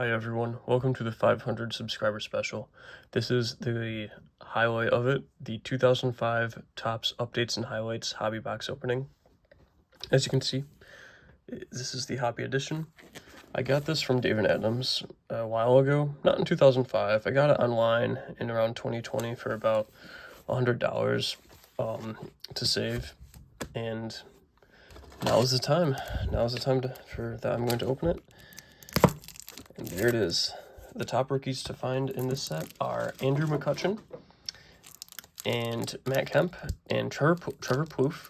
Hi everyone, welcome to the 500 subscriber special. This is the highlight of it, the 2005 Topps Updates and Highlights Hobby Box opening. As you can see, this is the Hobby Edition. I got this from David Adams a while ago, not in 2005. I got it online in around 2020 for about $100 to save, and now is the time. I'm going to open it. And there it is. The top rookies to find in this set are Andrew McCutchen and Matt Kemp and Trevor Plouffe.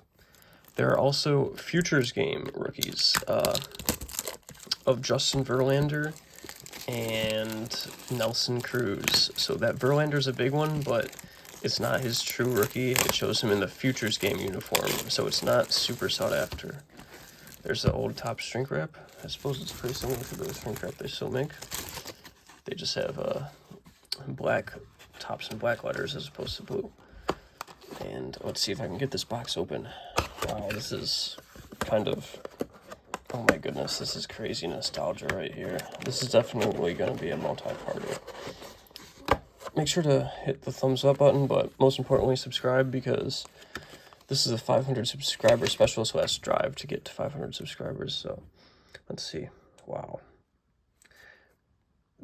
There are also Futures Game rookies of Justin Verlander and Nelson Cruz. So that Verlander's a big one, but it's not his true rookie. It shows him in the Futures Game uniform, so it's not super sought after. There's the old Topps shrink wrap. I suppose it's pretty similar to the shrink wrap they still make. They just have black tops and black letters as opposed to blue. And let's see if I can get this box open. Wow, this is kind of, oh my goodness, this is crazy nostalgia right here. This is definitely going to be a multi-parter. Make sure to hit the thumbs up button, but most importantly subscribe, because this is a 500 subscriber special, so let's strive to get to 500 subscribers. So let's see. Wow.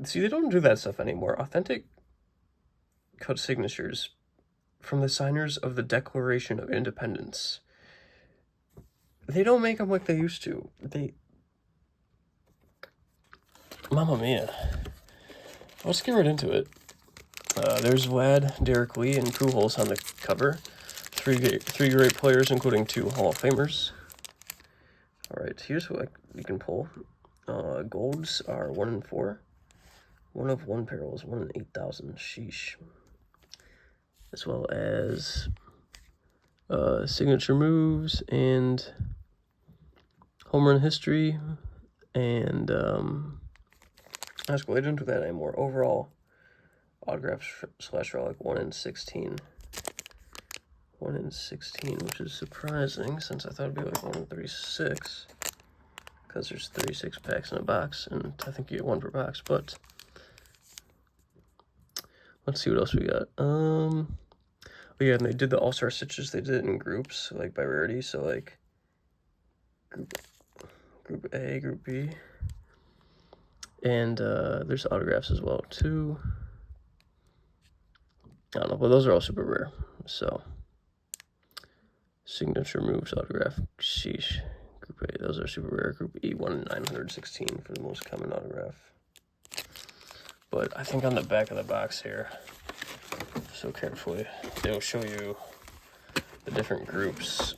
See, they don't do that stuff anymore. Authentic cut signatures from the signers of the Declaration of Independence. They don't make them like they used to. Mamma mia. Let's get right into it. There's Vlad, Derek Lee, and Pujols on the cover. Three great players, including 2 Hall of Famers. All right, here's what you can pull. Golds are 1 in 4. 1 of 1 parallels, 1 in 8,000. Sheesh. As well as signature moves and home run history. And let's go. I didn't do that anymore. Overall autograph / relic 1 in 16. 1 in 16, which is surprising since I thought it'd be like 1 in 36, because there's 36 packs in a box, and I think you get 1 per box. But let's see what else we got. Oh yeah, and they did the All-Star stitches. They did it in groups, like by rarity. So like group A, group B, and there's autographs as well too. I don't know, but those are all super rare. So signature moves autograph, sheesh. Group A, those are super rare. Group E, 1 in 916 for the most common autograph. But I think on the back of the box here, so carefully, they'll show you the different groups.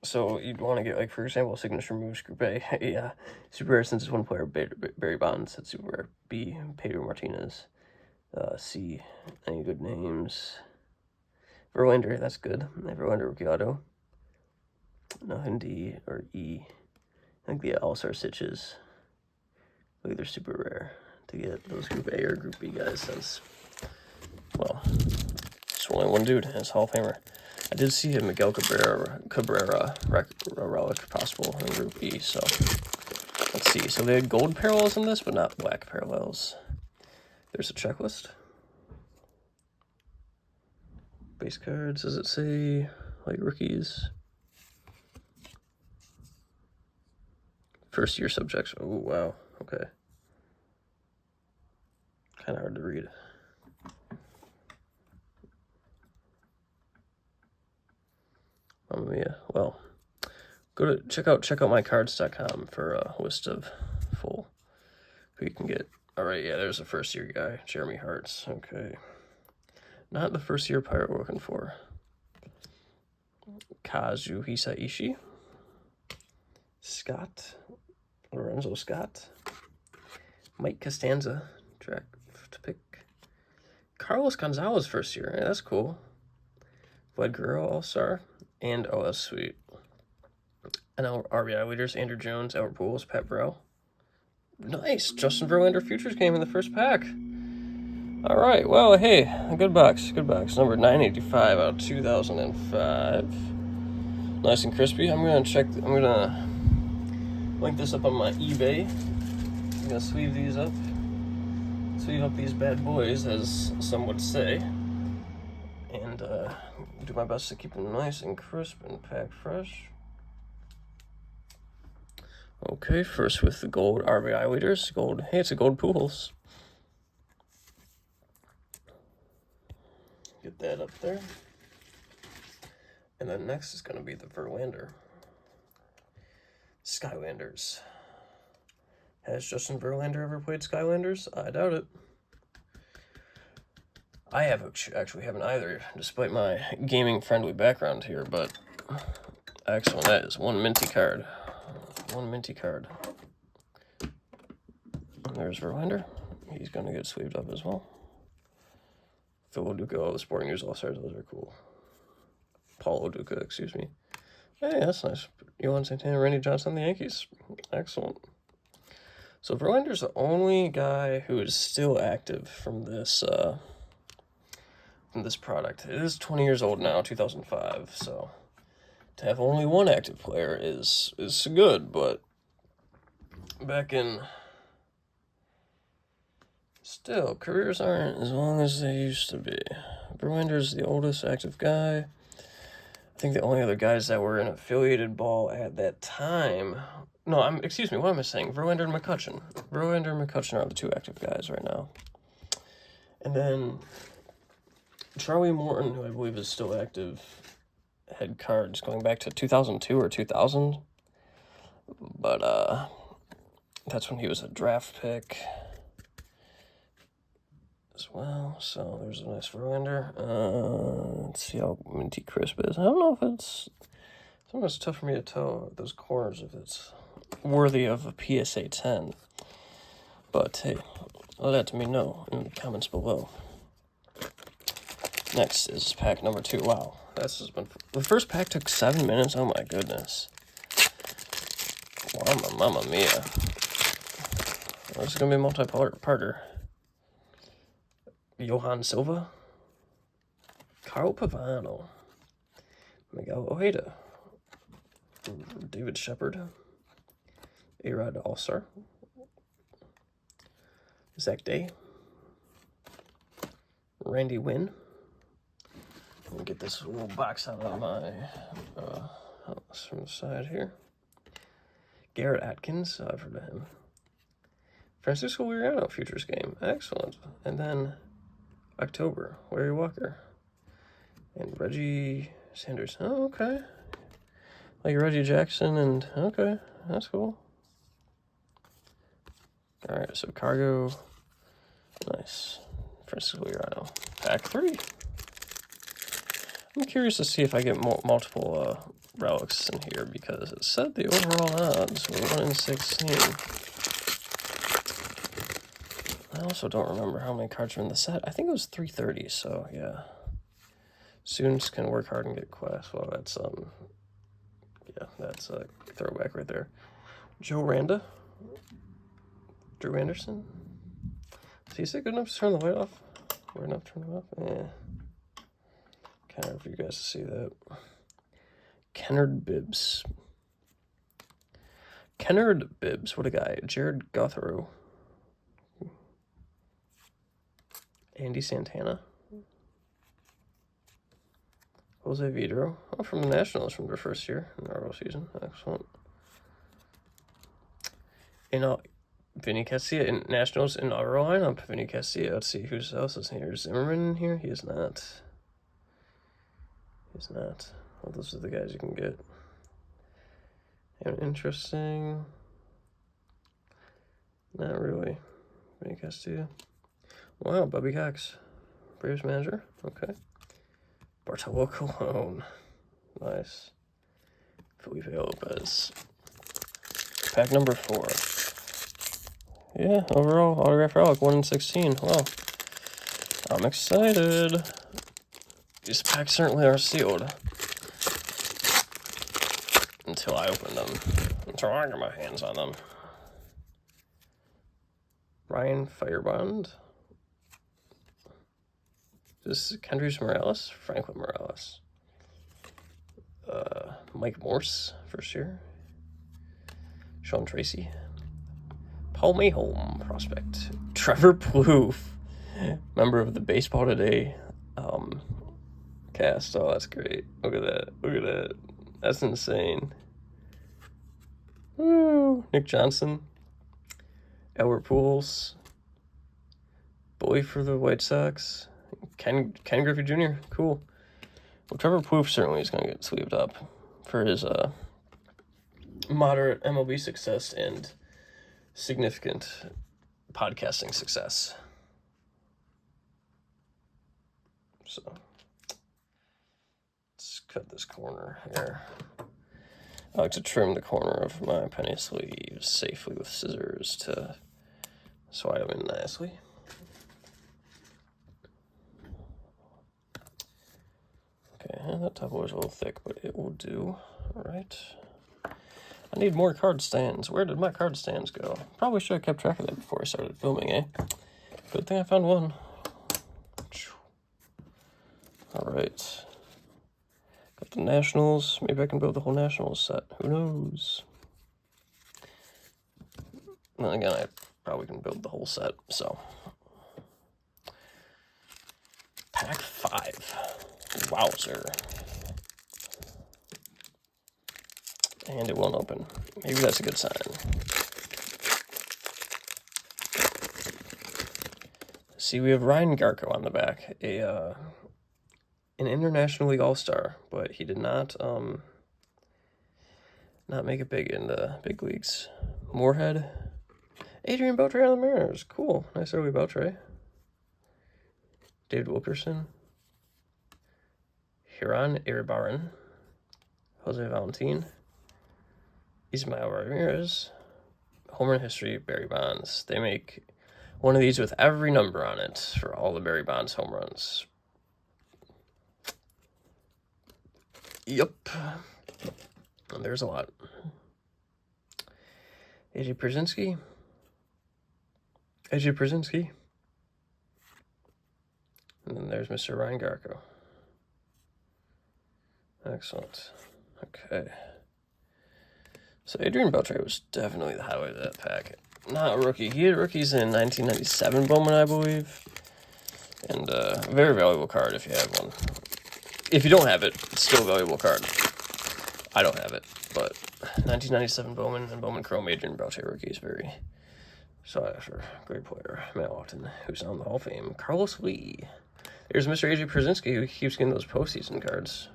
So you'd want to get, like, for example, signature moves, Group A. Yeah, super rare since it's 1 player, Barry Bonds. That's super rare. B, Pedro Martinez. C, any good names? Verlander, that's good. Verlander rookie auto. Nothing D or E. I think the All-Star stitches, like, they're super rare to get those Group A or Group B guys. That's, well, it's only one dude, and it's Hall of Famer. I did see a Miguel Cabrera relic possible in Group B, so let's see. So they had gold parallels in this, but not black parallels. There's a checklist. Base cards, does it say, like, rookies? First year subjects. Oh, wow. Okay. Kind of hard to read. Yeah. Well, go to check out mycards.com for a list of full who you can get. All right, yeah, there's a first year guy, Jeremy Hartz. Okay. Not the first year pirate we're looking for. Kazuhisa Ishii. Lorenzo Scott. Mike Costanza. Draft to pick. Carlos Gonzalez first year. Yeah, that's cool. Vlad Guerrero All-Star. And oh, that's sweet. And our RBI leaders, Andrew Jones, Albert Pujols, Pat Burrell. Nice. Justin Verlander Futures Game in the first pack. All right, well, hey, a good box, number 985 out of 2005. Nice and crispy. I'm gonna link this up on my eBay I'm gonna sleeve these up. Sleeve up these bad boys, as some would say. And do my best to keep them nice and crisp and packed fresh. Okay, first with the gold RBI leaders. Gold, hey, it's a gold Pujols. Get that up there. And then next is going to be the Verlander. Skylanders. Has Justin Verlander ever played Skylanders? I doubt it. I actually haven't either, despite my gaming-friendly background here, but excellent. That is one minty card. One minty card. There's Verlander. He's going to get sleeved up as well. Phil Duca, the Sporting News All-Stars, those are cool. Paulo Duca, excuse me. Hey, that's nice. Yohan Santana, Randy Johnson, the Yankees. Excellent. So Verlander's the only guy who is still active from this product. It is 20 years old now, 2005, so to have only one active player is good, but back in... Still, careers aren't as long as they used to be. Verlander's the oldest active guy. I think the only other guys that were in affiliated ball at that time... No, excuse me, what am I saying? Verlander and McCutchen. Verlander and McCutchen are the two active guys right now. And then Charlie Morton, who I believe is still active, had cards going back to 2002 or 2000. But that's when he was a draft pick as well. So there's a nice Verlander. Let's see how minty crisp is. I don't know if it's... Sometimes it's tough for me to tell those corners if it's worthy of a PSA 10. But hey, let me know in the comments below. Next is pack number 2. Wow, this has been... The first pack took 7 minutes. Oh my goodness. Mamma mia. This is going to be a multi-parter. Johan Silva. Carl Pavano. Miguel Ojeda. David Shepard. A-Rod All-Star. Zach Day. Randy Wynn. Let me get this little box out of my from the side here. Garrett Atkins, I've heard of him. Francisco Liriano, Futures Game, excellent. And then October, Larry Walker. And Reggie Sanders, oh, okay. Like Reggie Jackson, and okay, that's cool. Alright, so Cargo, nice. Francisco Liriano, pack 3. I'm curious to see if I get multiple relics in here, because it said the overall odds were 1 in 16. I also don't remember how many cards are in the set. I think it was 330, so yeah. Students can work hard and get class. Well, that's yeah, that's a throwback right there. Joe Randa. Drew Anderson. Is he good enough to turn the light off? Weird enough to turn it off? Yeah. Kind of for you guys to see that. Kennard Bibbs. Kennard Bibbs, what a guy. Jared Gothero. Andy Santana. Jose Vidro. Oh, from the Nationals from their first year in the RO season. Excellent. Vinny Castilla in Nationals inaugural lineup. Vinny Castilla. Let's see who else is here. Is Zimmerman in here? He is not. He's not. Well, those are the guys you can get. And interesting. Not really. Vinny Castilla. Wow, Bobby Cox. Braves manager. Okay. Bartolo Colon. Nice. Felipe Lopez. Pack number 4. Yeah, overall, autograph relic, 1 in 16. Well, I'm excited. These packs certainly are sealed. Until I open them. Until I get my hands on them. Ryan Firebond. This is Kendrys Morales, Franklin Morales. Mike Morse, first year. Sean Tracy. Paul Mayholm prospect. Trevor Plouffe, member of the Baseball Today cast. Oh, that's great. Look at that. Look at that. That's insane. Woo. Nick Johnson. Albert Pujols. Boy for the White Sox. Ken Griffey Jr. Cool. Well, Trevor Plouffe certainly is going to get sleeved up for his moderate MLB success and significant podcasting success. So let's cut this corner here. I like to trim the corner of my penny sleeves safely with scissors to slide them in nicely. Okay, that top was a little thick, but it will do. All right. I need more card stands. Where did my card stands go? Probably should have kept track of that before I started filming, eh? Good thing I found one. All right. Got the Nationals. Maybe I can build the whole Nationals set. Who knows? And again, I probably can build the whole set, so. Pack 5. Wowzer. And it won't open. Maybe that's a good sign. See, we have Ryan Garko on the back, an International League All-Star, but he did not make it big in the big leagues. Moorhead. Adrian Beltre on the Mariners. Cool. Nice early Beltre. David Wilkerson. Hiran Iribarren. Jose Valentin. Ismael Ramirez. Home run history, Barry Bonds. They make one of these with every number on it for all the Barry Bonds home runs. Yep. And there's a lot. AJ Pierzynski. And then there's Mr. Ryan Garko. Excellent. Okay. So Adrian Beltre was definitely the highlight of that pack. Not a rookie. He had rookies in 1997 Bowman, I believe. And a very valuable card if you have one. If you don't have it, it's still a valuable card. I don't have it, but 1997 Bowman and Bowman Chrome Adrian Beltre rookie is very sought after. Great player. Matt Lofton, who's on the Hall of Fame. Carlos Lee. There's Mr. AJ Pierzynski, who keeps getting those postseason cards.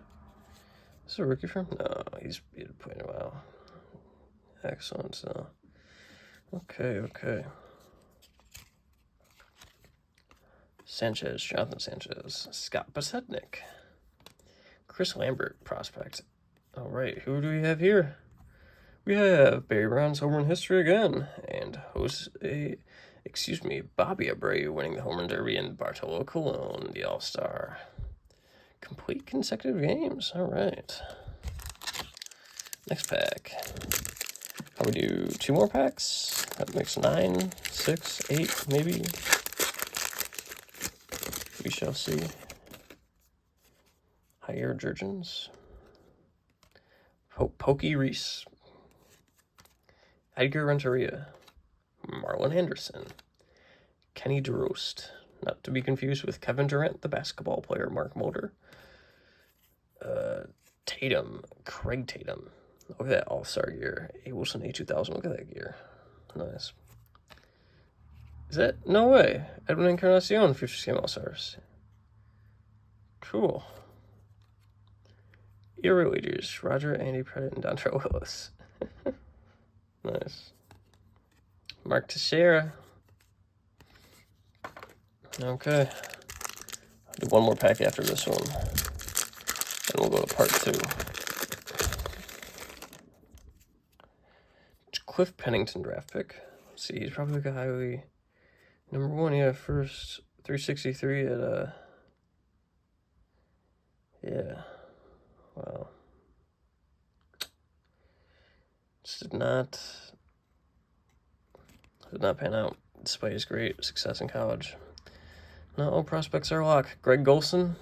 Is this a rookie from? No, he's playing a while. Excellent. So, okay. Sanchez, Jonathan Sanchez, Scott Basednik, Chris Lambert prospect. All right, who do we have here? We have Barry Bonds home run history again, and Bobby Abreu winning the home run derby, and Bartolo Colon, the All-Star. Complete consecutive games. All right. Next pack. How we do 2 more packs? That makes 9, 6, 8, maybe. We shall see. Jair Jurgens. Pokey Reese. Edgar Renteria. Marlon Anderson. Kenny DeRost. Not to be confused with Kevin Durant, the basketball player, Mark Mulder. Tatum. Craig Tatum. Look at that All-Star gear. A. Wilson A2000. Look at that gear. Nice. Is that? No way. Edwin Encarnacion, Future Game All-Stars. Cool. Era leaders. Roger, Andy Pettit, and Dontrelle Willis. Nice. Mark Teixeira. Okay. I'll do one more pack after this one. Then we'll go to part 2. Cliff Pennington draft pick. Let's see, he's probably like a highly number 1. Yeah, first 363 at yeah. Wow. Just did not pan out. Despite his great success in college. Not all prospects are lock. Greg Golson.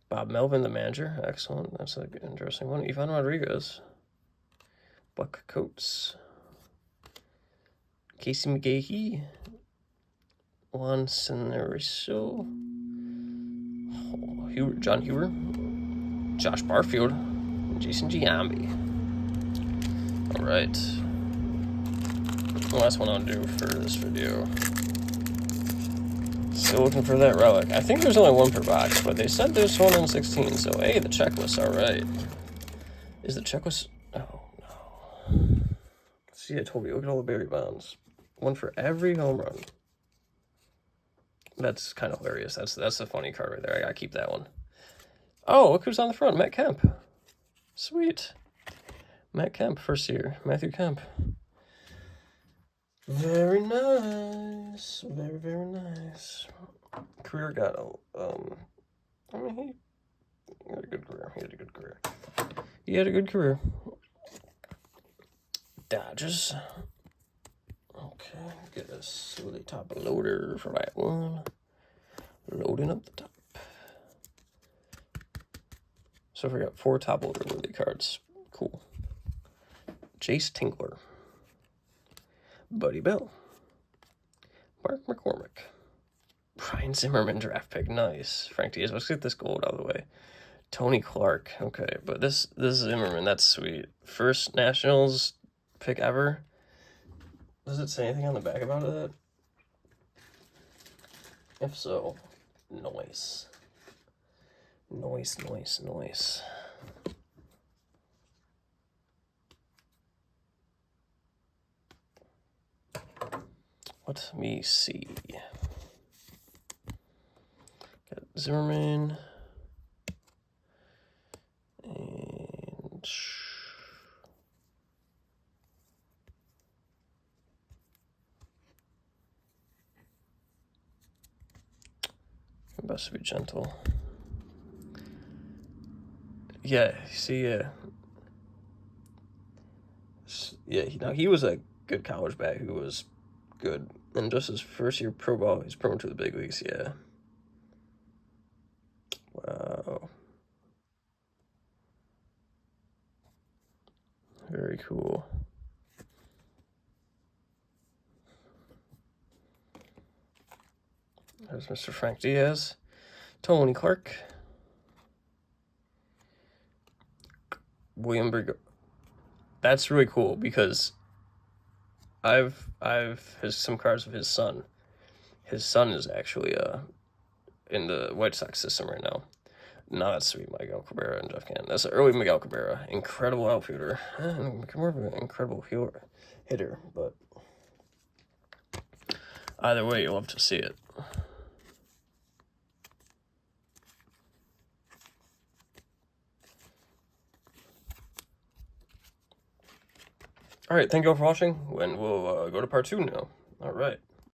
Bob Melvin, the manager. Excellent. That's an interesting one. Ivan Rodriguez. Buck Coates. Casey McGahee, Juan Cenariso, John Huber, Josh Barfield, and Jason Giambi. All right. The last one I'll do for this video. Still looking for that relic. I think there's only one per box, but they said there's one in 16, so hey, the checklist, alright. Is the checklist... Oh, no. See, I told you, look at all the Barry Bonds. One for every home run. That's kind of hilarious. That's a funny card right there. I gotta keep that one. Oh, look who's on the front. Matt Kemp. Sweet. Matt Kemp, first year. Matthew Kemp. Very nice. Very, very nice. Career got I mean, he had a good career. He had a good career. Dodgers. Okay, get a silly top loader for that one. Loading up the top. So we got 4 top loader worthy cards. Cool. Jace Tingler. Buddy Bell. Mark McCormick. Brian Zimmerman draft pick. Nice. Frank Diaz. Let's get this gold out of the way. Tony Clark. Okay, but this Zimmerman, that's sweet. First Nationals pick ever. Does it say anything on the back about it? If so, nice. Nice. Let me see. Got Zimmerman. And... best to be gentle. Yeah, see, he was a good college bat who was good. And just his first year pro ball, he's promoted to the big leagues, yeah. Wow. Very cool. There's Mr. Frank Diaz. Tony Clark. William Brigo. That's really cool because I've some cards of his son. His son is actually in the White Sox system right now. No, that's sweet, Miguel Cabrera and Jeff Cannon. That's an early Miguel Cabrera. Incredible outfielder. More of an incredible hitter, but either way, you'll love to see it. All right, thank you all for watching, and we'll go to part 2 now. All right.